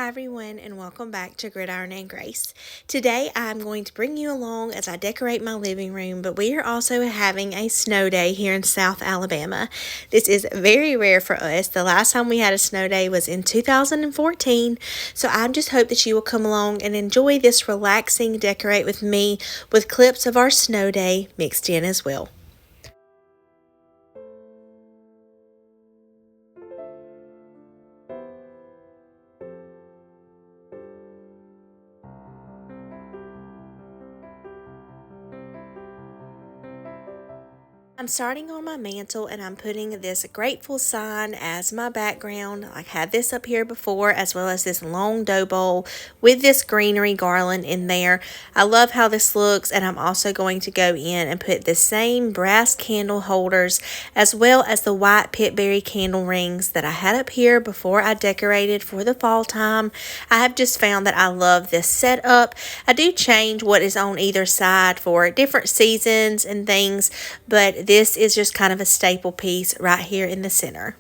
Hi everyone, and welcome back to Gridiron and Grace. Today I'm going to bring you along as I decorate my living room, but we are also having a snow day here in South Alabama. This is very rare for us. The last time we had a snow day was in 2014, so I just hope that you will come along and enjoy this relaxing decorate with me with clips of our snow day mixed in as well. I'm starting on my mantle and I'm putting this grateful sign as my background. I had this up here before, as well as this long dough bowl with this greenery garland in there. I love how this looks, and I'm also going to go in and put the same brass candle holders as well as the white pitberry candle rings that I had up here before I decorated for the fall time. I have just found that I love this setup. I do change what is on either side for different seasons and things, but this is just kind of a staple piece right here in the center.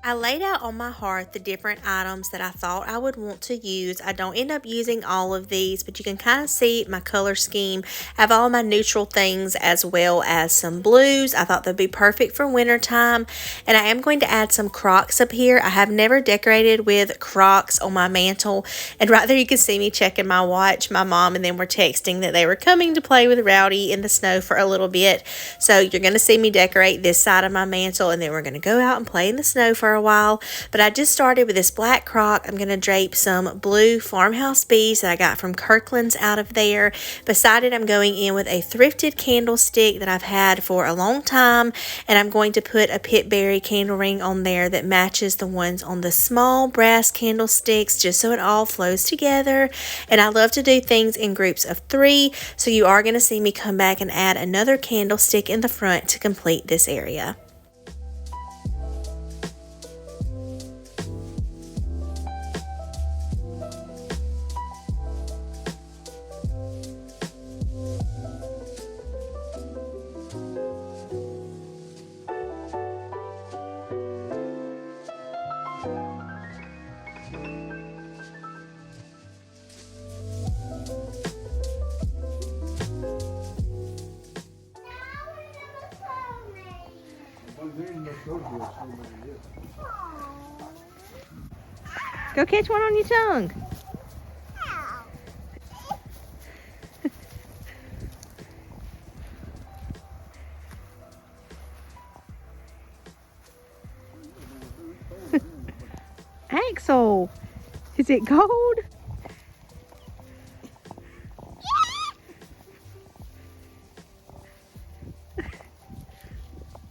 I laid out on my hearth the different items that I thought I would want to use. I don't end up using all of these, but you can kind of see my color scheme. I have all my neutral things as well as some blues. I thought they'd be perfect for winter time. And I am going to add some Crocs up here. I have never decorated with Crocs on my mantle. And right there you can see me checking my watch. My mom and them were texting that they were coming to play with Rowdy in the snow for a little bit. So you're going to see me decorate this side of my mantle, and then we're going to go out and play in the snow for a while. But I just started with this black crock. I'm going to drape some blue farmhouse beads that I got from Kirkland's out of there. Beside it, I'm going in with a thrifted candlestick that I've had for a long time, and I'm going to put a pitberry candle ring on there that matches the ones on the small brass candlesticks, just so it all flows together. And I love to do things in groups of 3, so you are going to see me come back and add another candlestick in the front to complete this area. Go catch one on your tongue. Axel, is it cold?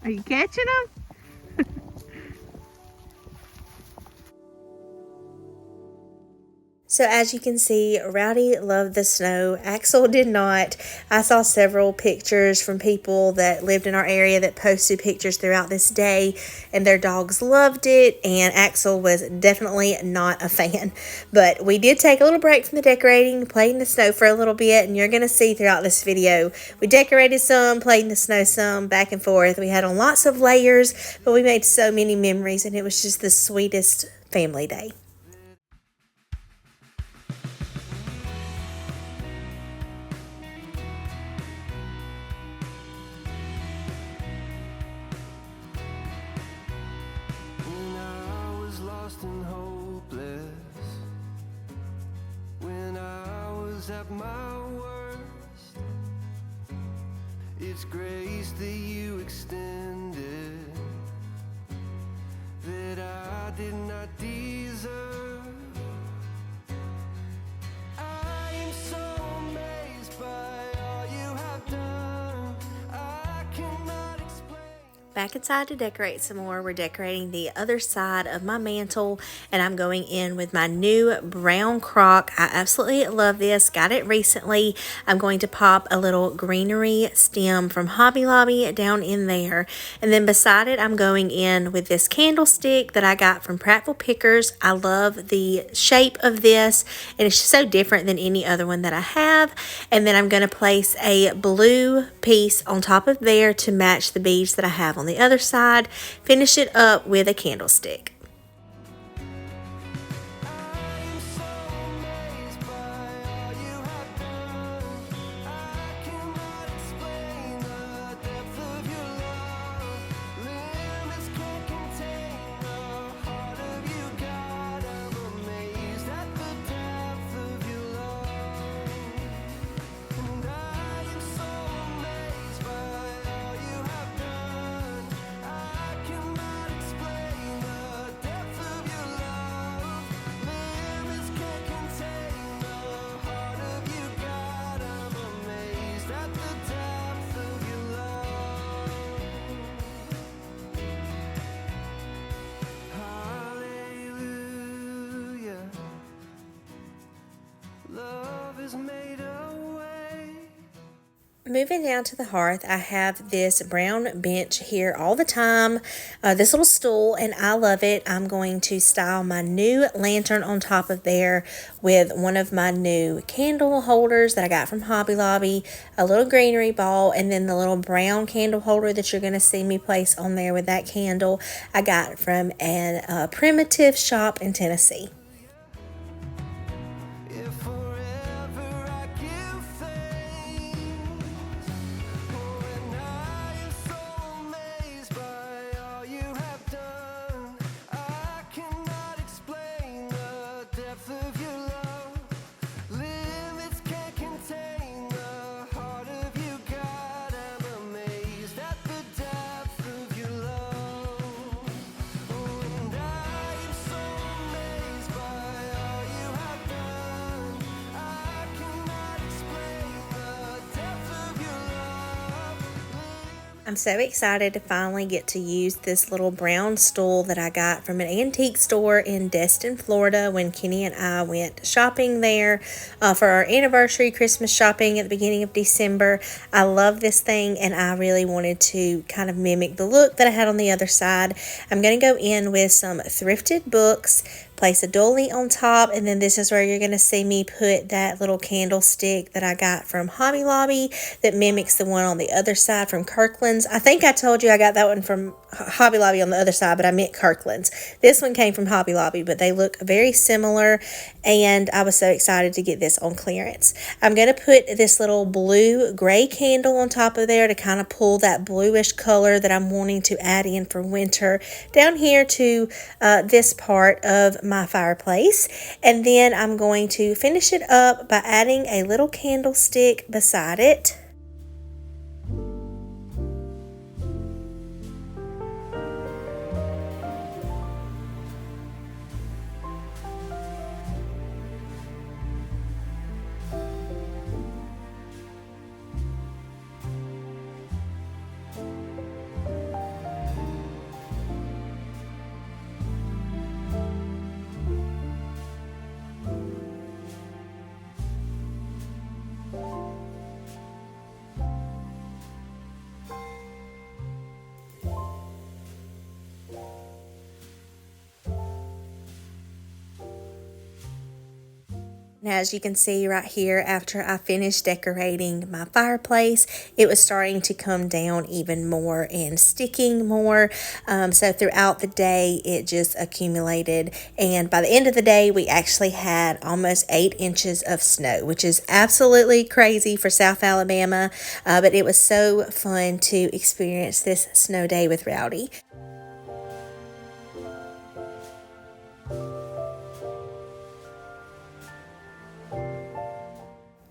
Are you catching them? So as you can see, Rowdy loved the snow. Axel did not. I saw several pictures from people that lived in our area that posted pictures throughout this day, and their dogs loved it, and Axel was definitely not a fan. But we did take a little break from the decorating, played in the snow for a little bit, and you're going to see throughout this video, we decorated some, played in the snow some, back and forth. We had on lots of layers, but we made so many memories, and it was just the sweetest family day. At my worst, it's grace that you extended, that I did not deserve. I am so amazed by all you have done. I cannot explain. Back inside to decorate some more. We're decorating the other side of my mantle, and I'm going in with my new brown crock. I absolutely love this. Got it recently. I'm going to pop a little greenery stem from Hobby Lobby down in there, and then beside it I'm going in with this candlestick that I got from Prattville Pickers. I love the shape of this, and it's just so different than any other one that I have. And then I'm going to place a blue piece on top of there to match the beads that I have on the other side. Finish it up with a candlestick. I'm so amazed by all you have done. I cannot explain the depth of your love. Limits can't contain the heart of you, God. I'm amazed at the depth of your love. And I am so amazed by all you have done. I cannot explain the depth of your love. Limits can't contain the heart of you, God. I'm amazed at the depth of your love. Hallelujah. Love is made a way. Moving down to the hearth, I have this brown bench here all the time, this little stool, and I love it. I'm going to style my new lantern on top of there with one of my new candle holders that I got from Hobby Lobby, a little greenery ball, and then the little brown candle holder that you're going to see me place on there with that candle I got from a primitive shop in Tennessee. If forever I give thanks, and I am so amazed by all you have done. I cannot explain the depth of your love. Limits can't contain the heart of you, God. I'm amazed at the depth of your love. And I am so amazed by all you have done. I cannot explain the depth of your love. I'm so excited to finally get to use this little brown stool that I got from an antique store in Destin, Florida when Kenny and I went shopping there for our anniversary Christmas shopping at the beginning of December. I love this thing, and I really wanted to kind of mimic the look that I had on the other side. I'm going to go in with some thrifted books, place a doily on top, and then this is where you're going to see me put that little candlestick that I got from Hobby Lobby that mimics the one on the other side from Kirkland's. I think I told you I got that one from Hobby Lobby on the other side, but I meant Kirkland's. This one came from Hobby Lobby, but they look very similar, and I was so excited to get this on clearance. I'm going to put this little blue gray candle on top of there to kind of pull that bluish color that I'm wanting to add in for winter down here to this part of my fireplace. And then I'm going to finish it up by adding a little candlestick beside it. Now, as you can see right here, after I finished decorating my fireplace, it was starting to come down even more and sticking more. So throughout the day, it just accumulated. And by the end of the day, we actually had almost 8 inches of snow, which is absolutely crazy for South Alabama. But it was so fun to experience this snow day with Rowdy.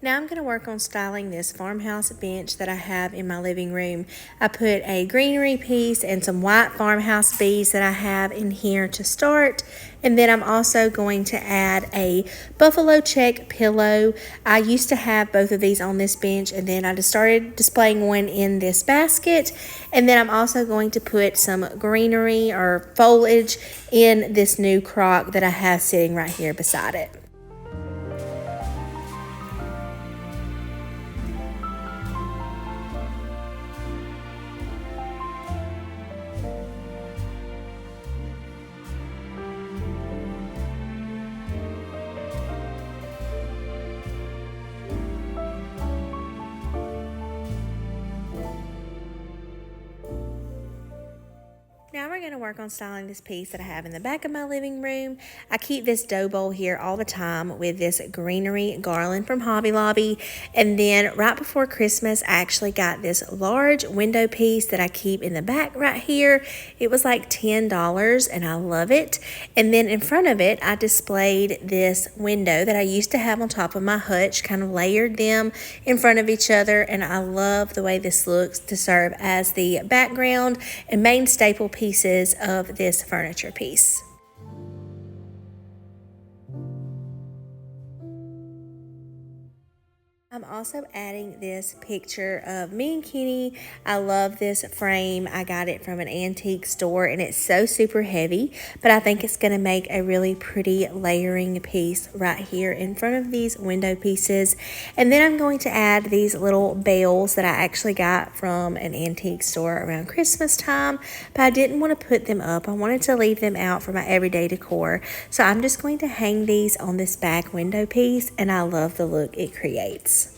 Now I'm going to work on styling this farmhouse bench that I have in my living room. I put a greenery piece and some white farmhouse beads that I have in here to start. And then I'm also going to add a buffalo check pillow. I used to have both of these on this bench, and then I just started displaying one in this basket. And then I'm also going to put some greenery or foliage in this new crock that I have sitting right here beside it. Now we're going to work on styling this piece that I have in the back of my living room. I keep this dough bowl here all the time with this greenery garland from Hobby Lobby. And then right before Christmas, I actually got this large window piece that I keep in the back right here. It was like $10 and I love it. And then in front of it, I displayed this window that I used to have on top of my hutch, kind of layered them in front of each other. And I love the way this looks to serve as the background and main staple pieces of this furniture piece. I'm also adding this picture of me and Kenny. I love this frame. I got it from an antique store and it's so super heavy, but I think it's going to make a really pretty layering piece right here in front of these window pieces. And then I'm going to add these little bells that I actually got from an antique store around Christmas time, but I didn't want to put them up. I wanted to leave them out for my everyday decor. So I'm just going to hang these on this back window piece, and I love the look it creates.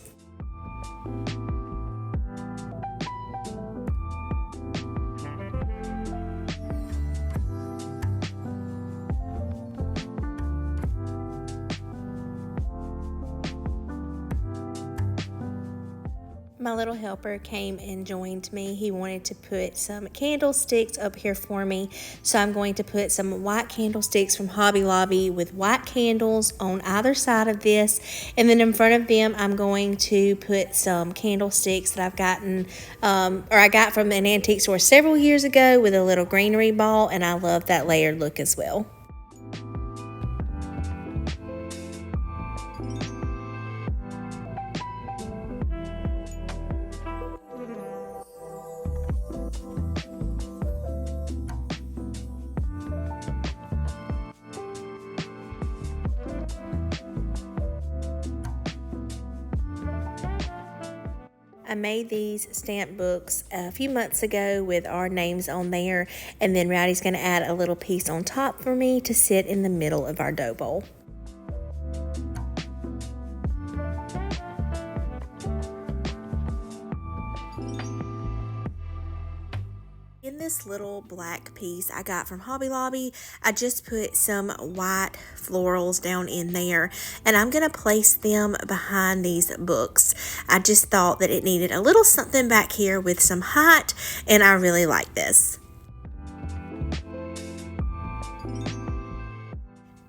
My little helper came and joined me. He wanted to put some candlesticks up here for me. So I'm going to put some white candlesticks from Hobby Lobby with white candles on either side of this. And then in front of them, I'm going to put some candlesticks that I've gotten, I got from an antique store several years ago with a little greenery ball. And I love that layered look as well. I made these stamp books a few months ago with our names on there, and then Rowdy's going to add a little piece on top for me to sit in the middle of our dough bowl. In this little black piece I got from Hobby Lobby, I just put some white florals down in there, and I'm going to place them behind these books. I just thought that it needed a little something back here with some height, and I really like this.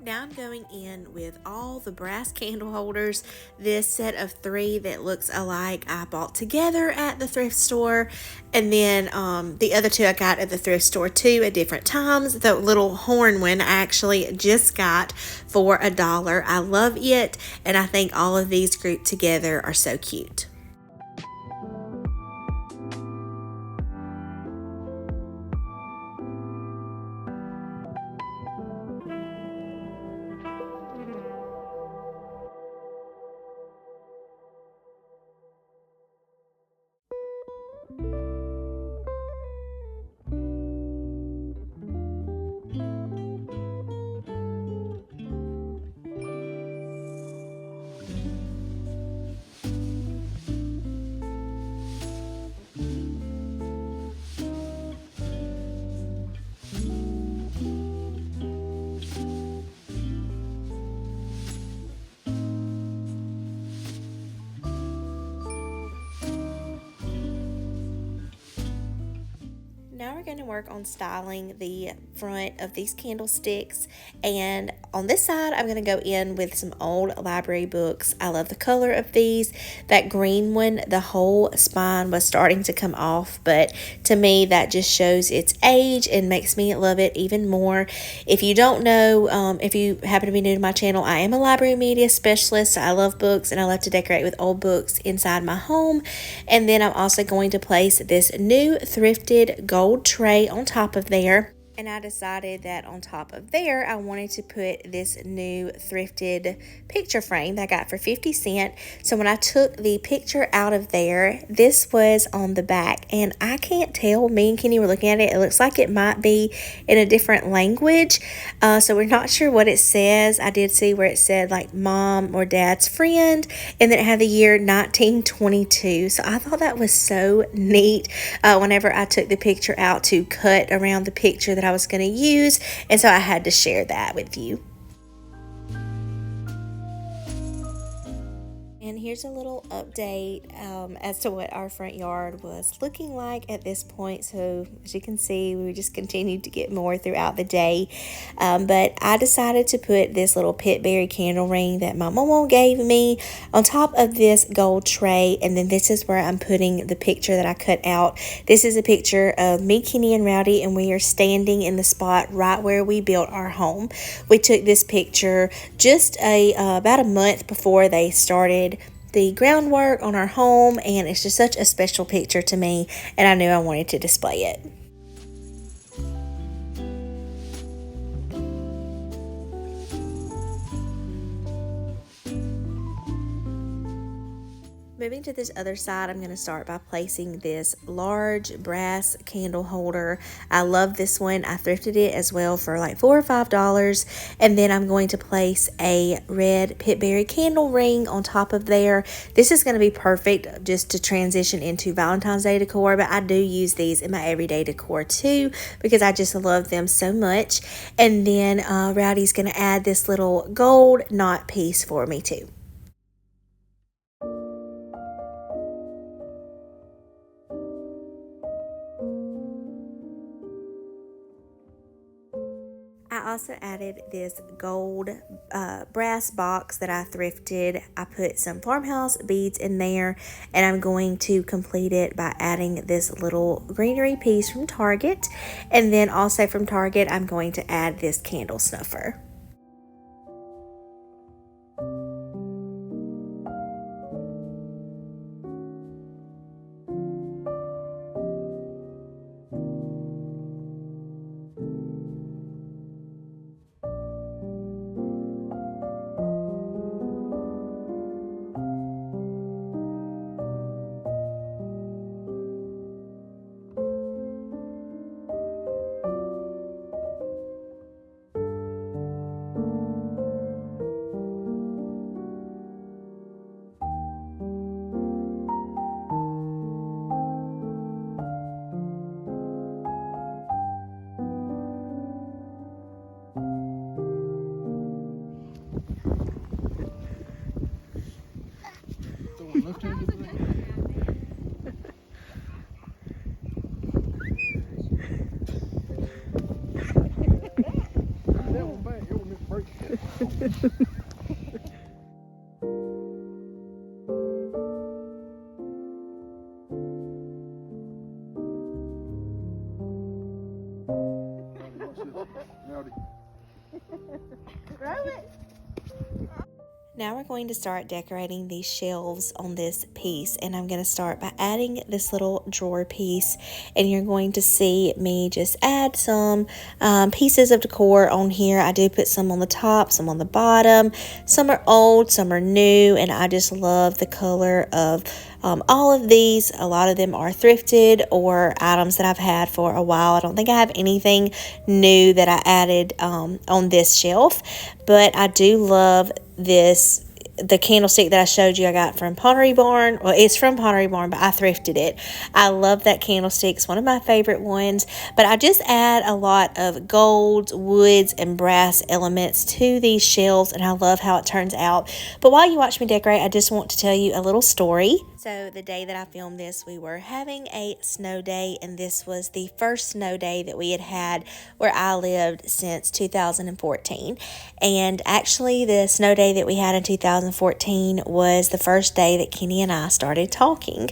Now I'm going in with all the brass candle holders. This set of 3 that looks alike I bought together at the thrift store. And then the other 2 I got at the thrift store too at different times. The little horn one I actually just got for $1. I love it, and I think all of these grouped together are so cute. Now we're going to work on styling the front of these candlesticks, and on this side I'm going to go in with some old library books. I love the color of these. That green one, the whole spine was starting to come off, but to me that just shows its age and makes me love it even more. If you don't know, if you happen to be new to my channel, I am a library media specialist. So I love books and I love to decorate with old books inside my home. And then I'm also going to place this new thrifted gold tray on top of there. And I decided that on top of there, I wanted to put this new thrifted picture frame that I got for 50 cents. So when I took the picture out of there, this was on the back. And I can't tell, me and Kenny were looking at it, it looks like it might be in a different language. So we're not sure what it says. I did see where it said like mom or dad's friend, and then it had the year 1922. So I thought that was so neat whenever I took the picture out to cut around the picture that I was going to use, and so I had to share that with you. And here's a little update as to what our front yard was looking like at this point. So as you can see, we just continued to get more throughout the day. But I decided to put this little pitberry candle ring that my mama gave me on top of this gold tray. And then this is where I'm putting the picture that I cut out. This is a picture of me, Kenny, and Rowdy, and we are standing in the spot right where we built our home. We took this picture just about a month before they started the groundwork on our home, and it's just such a special picture to me, and I knew I wanted to display it. Moving to this other side, I'm going to start by placing this large brass candle holder. I love this one. I thrifted it as well for like $4 or $5. And then I'm going to place a red pitberry candle ring on top of there. This is going to be perfect just to transition into Valentine's Day decor, but I do use these in my everyday decor too because I just love them so much. And then Rowdy's going to add this little gold knot piece for me too. I also added this gold brass box that I thrifted. I put some farmhouse beads in there, and I'm going to complete it by adding this little greenery piece from Target. And then also from Target, I'm going to add this candle snuffer. Now we're going to start decorating these shelves on this piece, and I'm going to start by adding this little drawer piece, and you're going to see me just add some pieces of decor on here. I do put some on the top, some on the bottom. Some are old, some are new, and I just love the color of all of these. A lot of them are thrifted or items that I've had for a while. I don't think I have anything new that I added on this shelf, but I do love this the candlestick that I showed you I got from Pottery Barn. Well, it's from Pottery Barn, but I thrifted it. I love that candlestick. It's one of my favorite ones. But I just add a lot of golds, woods, and brass elements to these shelves, and I love how it turns out. But while you watch me decorate, I just want to tell you a little story. So the day that I filmed this, we were having a snow day, and this was the first snow day that we had had where I lived since 2014. And actually, the snow day that we had in 2014 was the first day that Kenny and I started talking.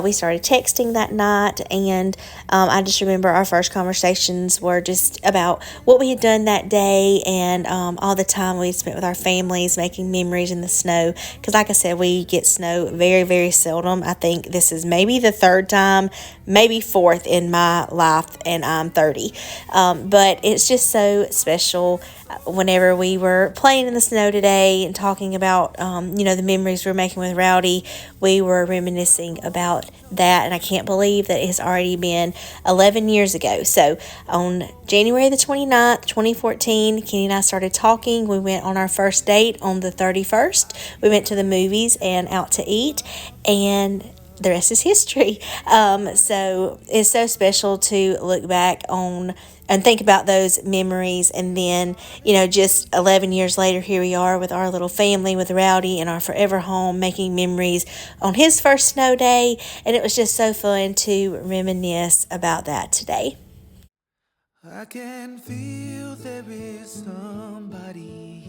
We started texting that night, and I just remember our first conversations were just about what we had done that day and all the time we had spent with our families making memories in the snow. Because like I said, we get snow very, very seldom. I think this is maybe the third time, maybe fourth in my life, and I'm 30. But it's just so special whenever we were playing in the snow today and talking about, the memories we were making with Rowdy. We were reminiscing about that, and I can't believe that it has already been 11 years ago. So on January the 29th, 2014, Kenny and I started talking. We went on our first date on the 31st. We went to the movies and out to eat, and the rest is history. So it's so special to look back on and think about those memories, and then just 11 years later, here we are with our little family, with Rowdy in our forever home, making memories on his first snow day. And it was just so fun to reminisce about that today. I can feel there is somebody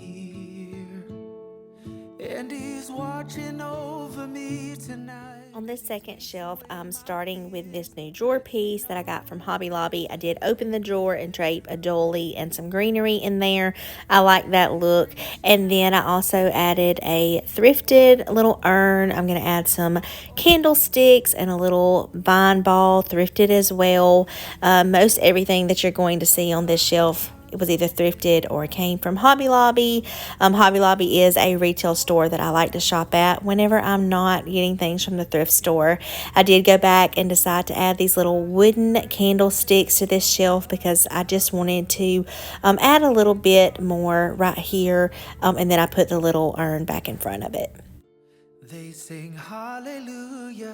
here, and he's watching over me tonight. On this second shelf, I'm starting with this new drawer piece that I got from Hobby Lobby. I did open the drawer and drape a dolly and some greenery in there. I like that look. And then I also added a thrifted little urn. I'm going to add some candlesticks and a little vine ball, thrifted as well. Most everything that you're going to see on this shelf, it was either thrifted or came from Hobby Lobby. Hobby Lobby is a retail store that I like to shop at whenever I'm not getting things from the thrift store. I did go back and decide to add these little wooden candlesticks to this shelf because I just wanted to add a little bit more right here, and then I put the little urn back in front of it. They sing hallelujah.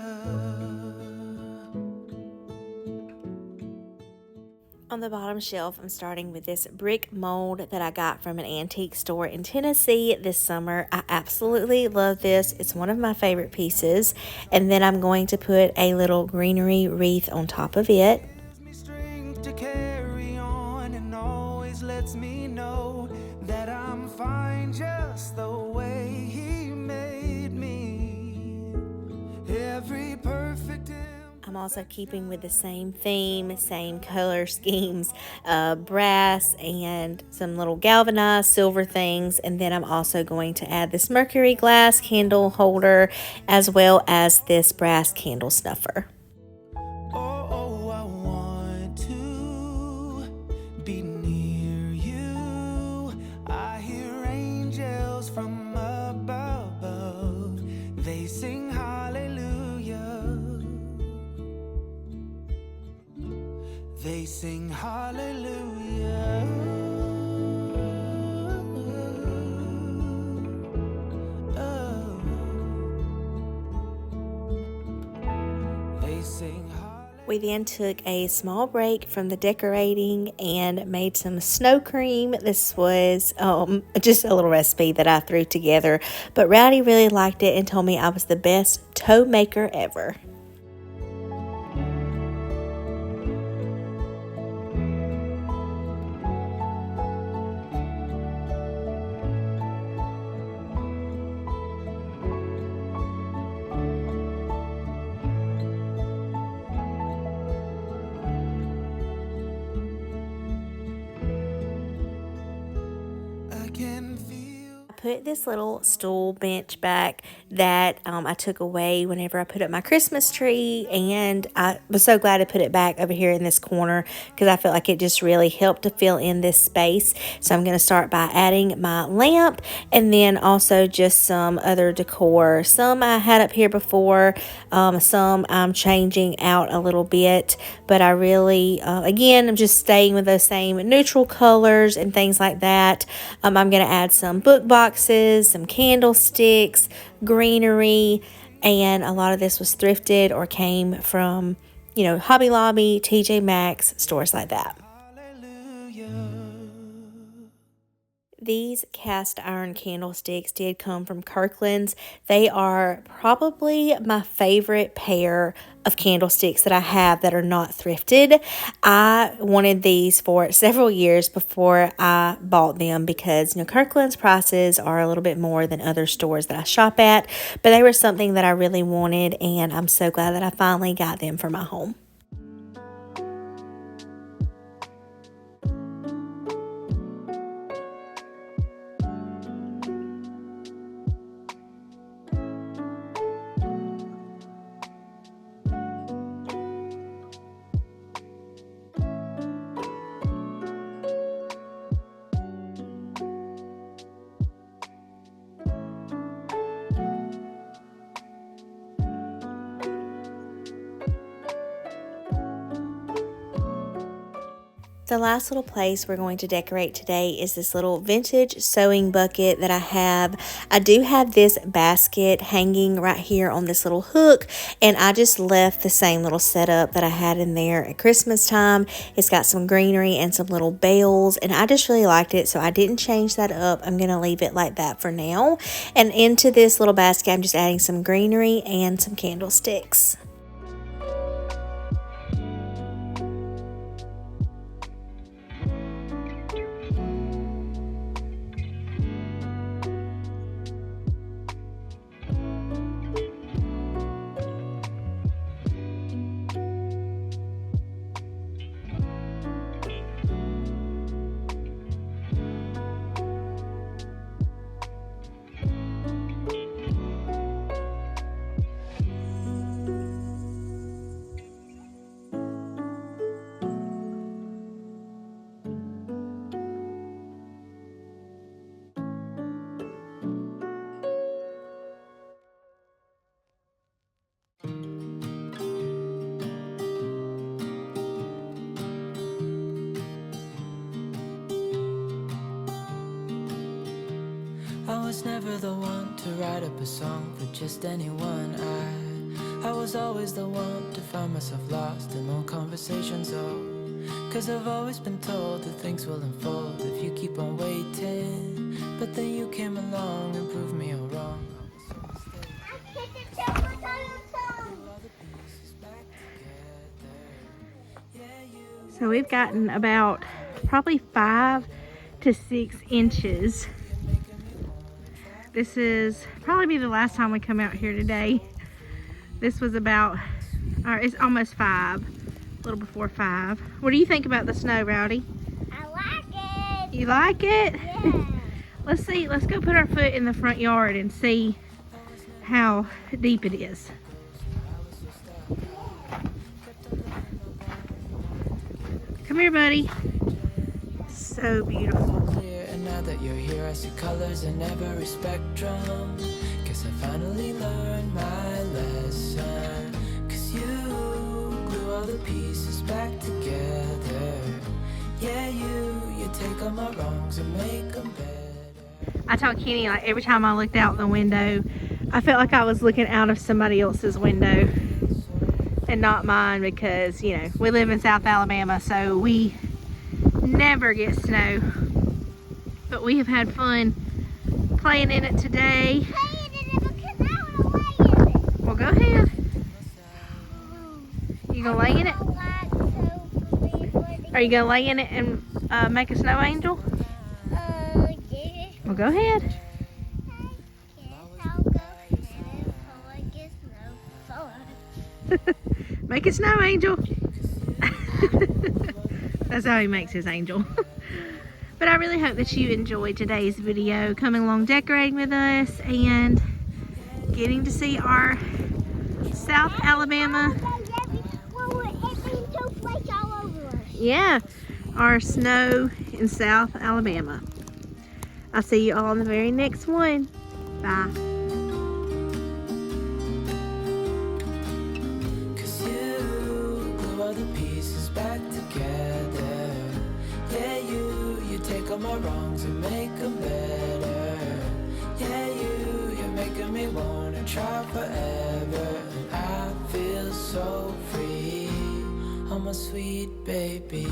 On the bottom shelf, I'm starting with this brick mold that I got from an antique store in Tennessee this summer. I absolutely love this. It's one of my favorite pieces. And then I'm going to put a little greenery wreath on top of it. Gives me strength to carry on, and always lets me know that I'm fine just the way he made me. Every perfect I'm also keeping with the same theme, same color schemes, brass and some little galvanized silver things. And then I'm also going to add this mercury glass candle holder as well as this brass candle snuffer. Oh, I want to be near you. I hear angels from above. They sing hallelujah. They sing hallelujah. Oh. They sing hallelujah. We then took a small break from the decorating and made some snow cream. This was just a little recipe that I threw together, but Rowdy really liked it and told me I was the best toe maker ever. Put this little stool bench back that I took away whenever I put up my Christmas tree, and I was so glad to put it back over here in this corner because I felt like it just really helped to fill in this space. So I'm going to start by adding my lamp and then also just some other decor. Some I had up here before, some I'm changing out a little bit, but I really again, I'm just staying with those same neutral colors and things like that. I'm going to add some book boxes boxes, some candlesticks, greenery, and a lot of this was thrifted or came from, Hobby Lobby, TJ Maxx, stores like that. These cast iron candlesticks did come from Kirkland's. They are probably my favorite pair of candlesticks that I have that are not thrifted. I wanted these for several years before I bought them because, Kirkland's prices are a little bit more than other stores that I shop at, but they were something that I really wanted, and I'm so glad that I finally got them for my home. The last little place we're going to decorate today is this little vintage sewing bucket that I have. I do have this basket hanging right here on this little hook, and I just left the same little setup that I had in there at Christmas time. It's got some greenery and some little bells, and I just really liked it, so I didn't change that up. I'm going to leave it like that for now. And into this little basket, I'm just adding some greenery and some candlesticks. I was never the one to write up a song for just anyone. I was always the one to find myself lost in long conversations. Cause I've always been told that things will unfold if you keep on waiting. But then you came along and proved me all wrong. So we've gotten about probably 5 to 6 inches. This is probably be the last time we come out here today. This was about, it's almost 5, a little before 5. What do you think about the snow, Rowdy? I like it. You like it? Yeah. Let's see, let's go put our foot in the front yard and see how deep it is. Come here, buddy. So beautiful. And now that you're here, I see colors in every spectrum. Guess I finally learned my lesson. Cause you glue all the pieces back together. Yeah, you take all my wrongs and make them better. I told Kenny, like, every time I looked out the window, I felt like I was looking out of somebody else's window and not mine, because, you know, we live in South Alabama, so we never get snow. But we have had fun playing in it today. Well, go ahead. You gonna lay in it? Are you gonna lay in it and make a snow angel? Yeah. Well, go ahead. Make a snow angel. That's how he makes his angel. But I really hope that you enjoyed today's video, coming along decorating with us and getting to see our South Alabama, yeah, our snow in South Alabama. I'll see you all in the very next one. Bye. Cause you glue all the pieces back together. Yeah, you take all my wrongs and make them better. sweet baby.